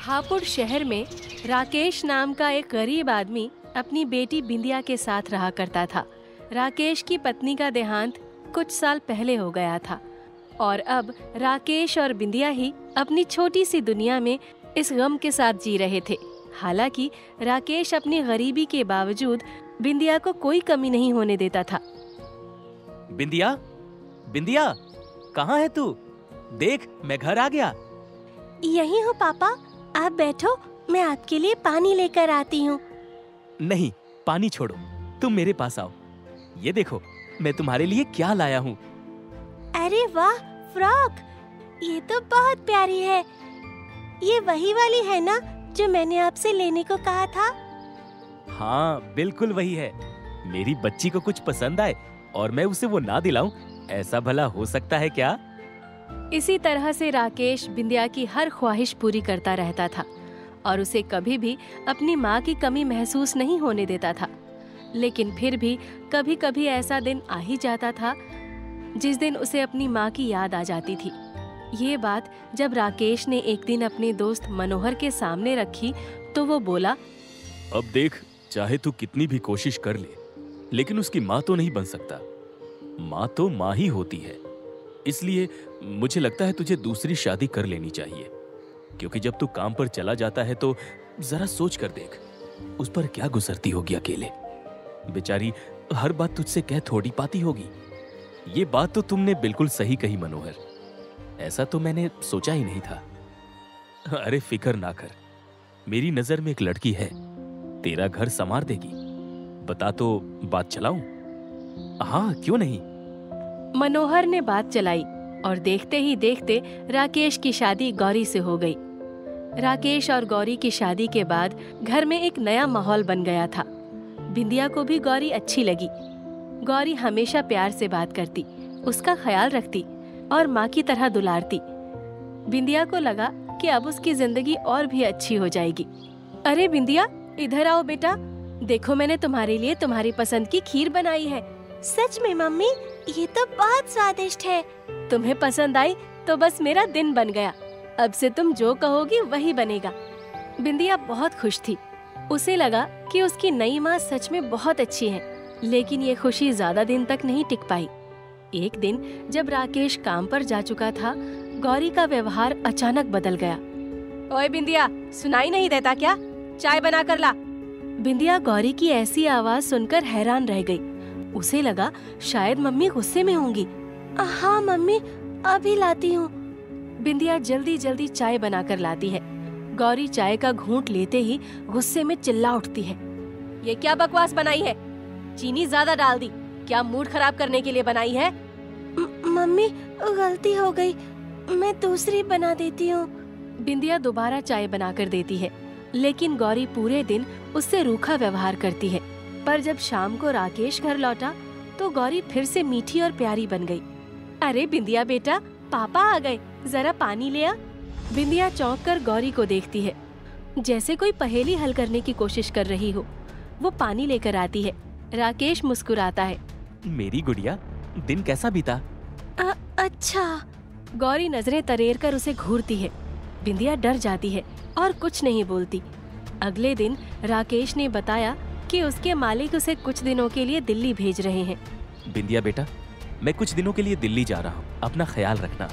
हापुड़ शहर में राकेश नाम का एक गरीब आदमी अपनी बेटी बिंदिया के साथ रहा करता था। राकेश की पत्नी का देहांत कुछ साल पहले हो गया था और अब राकेश और बिंदिया ही अपनी छोटी सी दुनिया में इस गम के साथ जी रहे थे। हालांकि राकेश अपनी गरीबी के बावजूद बिंदिया को कोई कमी नहीं होने देता था। बिंदिया, बिंदिया, कहाँ है तू? देख, मैं घर आ गया। यही हूँ पापा, आप बैठो, मैं आपके लिए पानी लेकर आती हूँ। नहीं, पानी छोड़ो, तुम मेरे पास आओ। ये देखो, मैं तुम्हारे लिए क्या लाया हूँ। अरे वाह, फ्रॉक! ये तो बहुत प्यारी है। ये वही वाली है ना जो मैंने आपसे लेने को कहा था? हाँ, बिल्कुल वही है। मेरी बच्ची को कुछ पसंद आए और मैं उसे वो ना दिलाऊं, ऐसा भला हो सकता है क्या? इसी तरह से राकेश बिंदिया की हर ख्वाहिश पूरी करता रहता था और उसे कभी भी अपनी माँ की कमी महसूस नहीं होने देता था। लेकिन फिर भी कभी कभी ऐसा दिन आ ही जाता था जिस दिन उसे अपनी माँ की याद आ जाती थी। ये बात जब राकेश ने एक दिन अपने दोस्त मनोहर के सामने रखी तो वो बोला, अब देख, चाहे तू कितनी भी कोशिश कर ले, लेकिन उसकी माँ तो नहीं बन सकता। माँ तो माँ ही होती है। इसलिए मुझे लगता है तुझे दूसरी शादी कर लेनी चाहिए, क्योंकि जब तू काम पर चला जाता है तो जरा सोच कर देख, उस पर क्या गुजरती होगी अकेले। बेचारी हर बात तुझसे कह थोड़ी पाती होगी। ये बात तो तुमने बिल्कुल सही कही मनोहर, ऐसा तो मैंने सोचा ही नहीं था। अरे फिक्र ना कर, मेरी नजर में एक लड़की है, तेरा घर संवार देगी। बता तो बात चलाऊं? हाँ, क्यों नहीं। मनोहर ने बात चलाई और देखते ही देखते राकेश की शादी गौरी से हो गई। राकेश और गौरी की शादी के बाद घर में एक नया माहौल बन गया था। बिंदिया को भी गौरी अच्छी लगी। गौरी हमेशा प्यार से बात करती, उसका ख्याल रखती और माँ की तरह दुलारती। बिंदिया को लगा कि अब उसकी जिंदगी और भी अच्छी हो जाएगी। अरे बिंदिया, इधर आओ बेटा, देखो मैंने तुम्हारे लिए तुम्हारी पसंद की खीर बनाई है। सच में मम्मी, ये तो बहुत स्वादिष्ट है। तुम्हें पसंद आई तो बस मेरा दिन बन गया। अब से तुम जो कहोगी वही बनेगा। बिंदिया बहुत खुश थी। उसे लगा कि उसकी नई माँ सच में बहुत अच्छी है। लेकिन ये खुशी ज्यादा दिन तक नहीं टिक पाई। एक दिन जब राकेश काम पर जा चुका था, गौरी का व्यवहार अचानक बदल गया। ओए बिंदिया, सुनाई नहीं देता क्या? चाय बना कर ला। बिंदिया गौरी की ऐसी आवाज सुनकर हैरान रह गई। उसे लगा शायद मम्मी गुस्से में होंगी। हाँ मम्मी, अभी लाती हूँ। बिंदिया जल्दी जल्दी चाय बनाकर लाती है। गौरी चाय का घूंट लेते ही गुस्से में चिल्ला उठती है। ये क्या बकवास बनाई है? चीनी ज्यादा डाल दी। क्या मूड खराब करने के लिए बनाई है? मम्मी, गलती हो गई, मैं दूसरी बना देती हूँ। बिंदिया दोबारा चाय बनाकर देती है, लेकिन गौरी पूरे दिन उससे रूखा व्यवहार करती है। पर जब शाम को राकेश घर लौटा तो गौरी फिर से मीठी और प्यारी बन गई। अरे बिंदिया बेटा, पापा आ गए, जरा पानी ले आ। बिंदिया चौंक कर गौरी को देखती है, जैसे कोई पहेली हल करने की कोशिश कर रही हो। वो पानी लेकर आती है। राकेश मुस्कुराता है। मेरी गुड़िया, दिन कैसा बीता? अच्छा। गौरी नजरें तरेर कर उसे घूरती है। बिंदिया डर जाती है और कुछ नहीं बोलती। अगले दिन राकेश ने बताया कि उसके मालिक उसे कुछ दिनों के लिए दिल्ली भेज रहे हैं। बिंदिया बेटा, मैं कुछ दिनों के लिए दिल्ली जा रहा हूँ, अपना ख्याल रखना।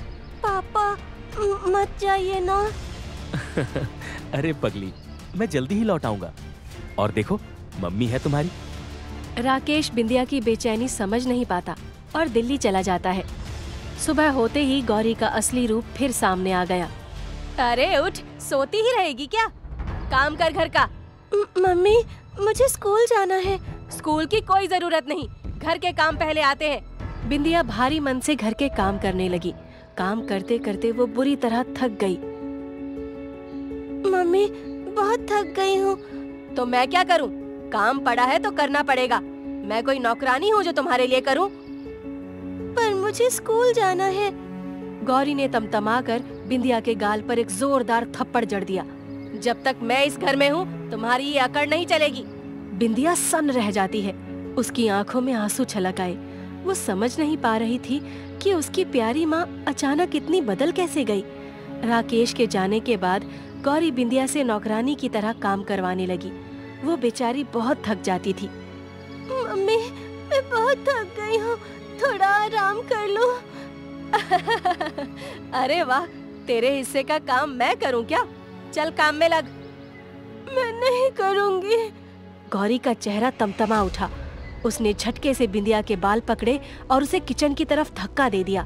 पापा, मत जाइए ना। अरे पगली, मैं जल्दी ही लौट आऊंगा। और देखो, मम्मी है तुम्हारी। राकेश बिंदिया की बेचैनी समझ नहीं पाता और दिल्ली चला जाता है। सुबह होते ही गौरी का असली रूप फिर सामने आ गया। अरे उठ, सोती ही रहेगी क्या? काम कर घर का। मम्मी, मुझे स्कूल जाना है। स्कूल की कोई जरूरत नहीं, घर के काम पहले आते हैं। बिंदिया भारी मन से घर के काम करने लगी। काम करते करते वो बुरी तरह थक गई। मम्मी, बहुत थक गई हूँ। तो मैं क्या करूँ? काम पड़ा है तो करना पड़ेगा। मैं कोई नौकरानी हूँ जो तुम्हारे लिए करूँ? पर मुझे स्कूल जाना है। गौरी ने तमतमाकर बिंदिया के गाल पर एक जोरदार थप्पड़ जड़ दिया। जब तक मैं इस घर में हूँ, तुम्हारी ये अकड़ नहीं चलेगी। बिंदिया सन्न रह जाती है। उसकी आंखों में आंसू छलक आए। वो समझ नहीं पा रही थी कि उसकी प्यारी माँ अचानक इतनी बदल कैसे गई। राकेश के जाने के बाद गौरी बिंदिया से नौकरानी की तरह काम करवाने लगी। वो बेचारी बहुत थक जाती थी। मम्मी, मैं बहुत थक गई हूँ, थोड़ा आराम कर लो। अरे वाह, तेरे हिस्से का काम मैं करूं क्या? चल काम में लग। मैं नहीं करूंगी। गौरी का चेहरा तमतमा उठा। उसने झटके से बिंदिया के बाल पकड़े और उसे किचन की तरफ धक्का दे दिया।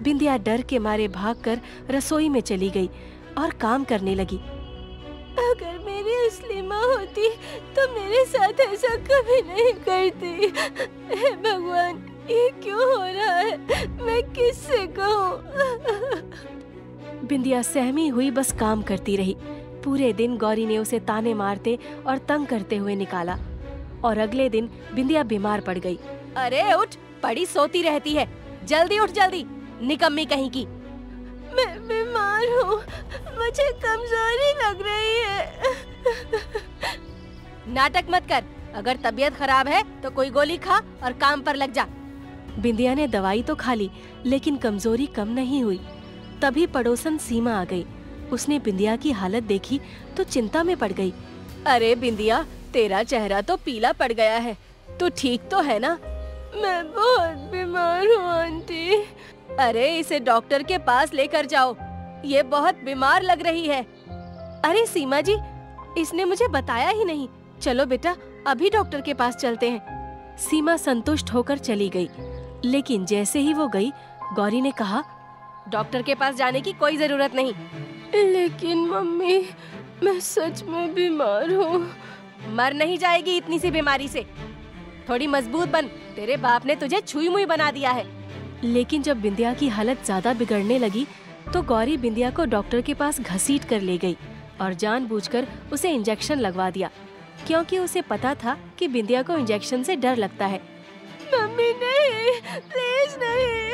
बिंदिया डर के मारे भागकर रसोई में चली गई और काम करने लगी। अगर मेरी असली माँ होती तो मेरे साथ ऐसा कभी नहीं करती। हे भगवान, ये क्यों हो रहा है? मैं किससे कहूँ? बिंदिया सहमी हुई बस काम करती रही। पूरे दिन गौरी ने उसे ताने मारते और तंग करते हुए निकाला और अगले दिन बिंदिया बीमार पड़ गई। अरे उठ, पड़ी सोती रहती है, जल्दी उठ जल्दी, निकम्मी कहीं की। मैं बीमार हूँ, मुझे कमजोरी लग रही है। नाटक मत कर, अगर तबीयत खराब है तो कोई गोली खा और काम पर लग जा। बिंदिया ने दवाई तो खा ली, लेकिन कमजोरी कम नहीं हुई। तभी पड़ोसन सीमा आ गई। उसने बिंदिया की हालत देखी तो चिंता में पड़ गई। अरे बिंदिया, तेरा चेहरा तो पीला पड़ गया है, तू ठीक तो है ना? मैं बहुत बीमार हूँ आंटी। अरे इसे डॉक्टर के पास लेकर जाओ, ये बहुत बीमार लग रही है। अरे सीमा जी, इसने मुझे बताया ही नहीं। चलो बेटा, अभी डॉक्टर के पास चलते हैं। सीमा संतुष्ट होकर चली गई, लेकिन जैसे ही वो गई, गौरी ने कहा, डॉक्टर के पास जाने की कोई जरूरत नहीं। लेकिन मम्मी, मैं सच में बीमार हूँ। मर नहीं जाएगी इतनी सी बीमारी से। थोड़ी मजबूत बन, तेरे बाप ने तुझे छुई मुई बना दिया है। लेकिन जब बिंदिया की हालत ज्यादा बिगड़ने लगी तो गौरी बिंदिया को डॉक्टर के पास घसीट कर ले गई और जानबूझकर उसे इंजेक्शन लगवा दिया, क्योंकि उसे पता था कि बिंदिया को इंजेक्शन से डर लगता है। मम्मी नहीं, प्लीज नहीं।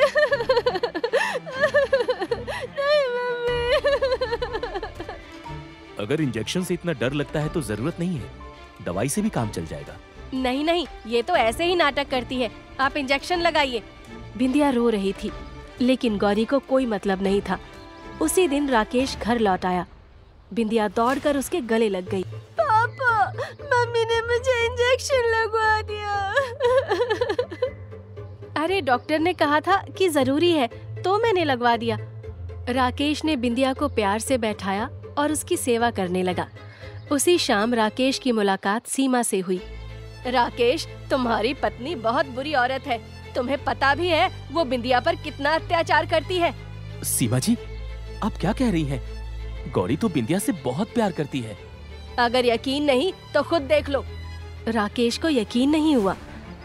नहीं मम्मी। अगर इंजेक्शन से इतना डर लगता है तो जरूरत नहीं है, दवाई से भी काम चल जाएगा। नहीं नहीं, ये तो ऐसे ही नाटक करती है, आप इंजेक्शन लगाइए। बिंदिया रो रही थी, लेकिन गौरी को कोई मतलब नहीं था। उसी दिन राकेश घर लौट आया। बिंदिया दौड़कर उसके गले लग गई। पापा, मम्मी ने मुझे इंजेक्शन लगवा दिया। अरे डॉक्टर ने कहा था कि जरूरी है, तो मैंने लगवा दिया। राकेश ने बिंदिया को प्यार से बैठाया और उसकी सेवा करने लगा। उसी शाम राकेश की मुलाकात सीमा से हुई। राकेश, तुम्हारी पत्नी बहुत बुरी औरत है, तुम्हें पता भी है वो बिंदिया पर कितना अत्याचार करती है। सीमा जी, आप क्या कह रही हैं? गौरी तो बिंदिया से बहुत प्यार करती है। अगर यकीन नहीं तो खुद देख लो। राकेश को यकीन नहीं हुआ,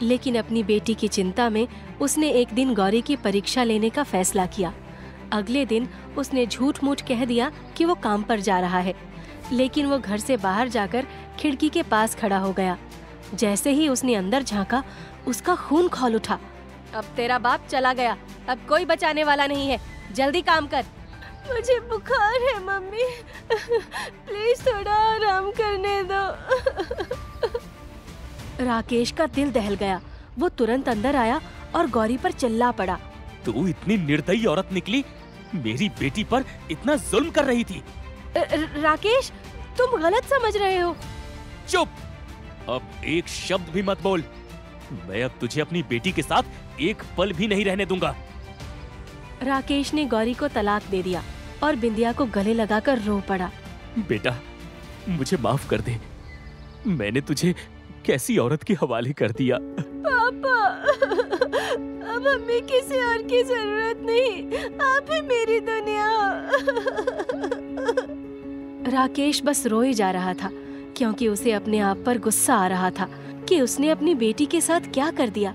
लेकिन अपनी बेटी की चिंता में उसने एक दिन गौरी की परीक्षा लेने का फैसला किया। अगले दिन उसने झूठ मूठ कह दिया कि वो काम पर जा रहा है, लेकिन वो घर से बाहर जाकर खिड़की के पास खड़ा हो गया। जैसे ही उसने अंदर झांका, उसका खून खौल उठा। अब तेरा बाप चला गया, अब कोई बचाने वाला नहीं है, जल्दी काम कर। मुझे बुखार है मम्मी, प्लीज थोड़ा आराम करने दो। राकेश का दिल दहल गया। वो तुरंत अंदर आया और गौरी पर चिल्ला पड़ा। तू इतनी निर्दयी औरत निकली, मेरी बेटी पर इतना जुल्म कर रही थी। राकेश, तुम गलत समझ रहे हो। चुप, अब एक शब्द भी मत बोल। मैं अब तुझे अपनी बेटी के साथ एक पल भी नहीं रहने दूंगा। राकेश ने गौरी को तलाक दे दिया और बिंदिया को गले लगाकर रो पड़ा। बेटा, मुझे माफ कर दे, मैंने तुझे कैसी औरत के हवाले कर दिया। पापा, अब हमें किसी और की जरूरत नहीं, आप ही मेरी दुनिया। राकेश बस रोए जा रहा था, क्योंकि उसे अपने आप पर गुस्सा आ रहा था कि उसने अपनी बेटी के साथ क्या कर दिया।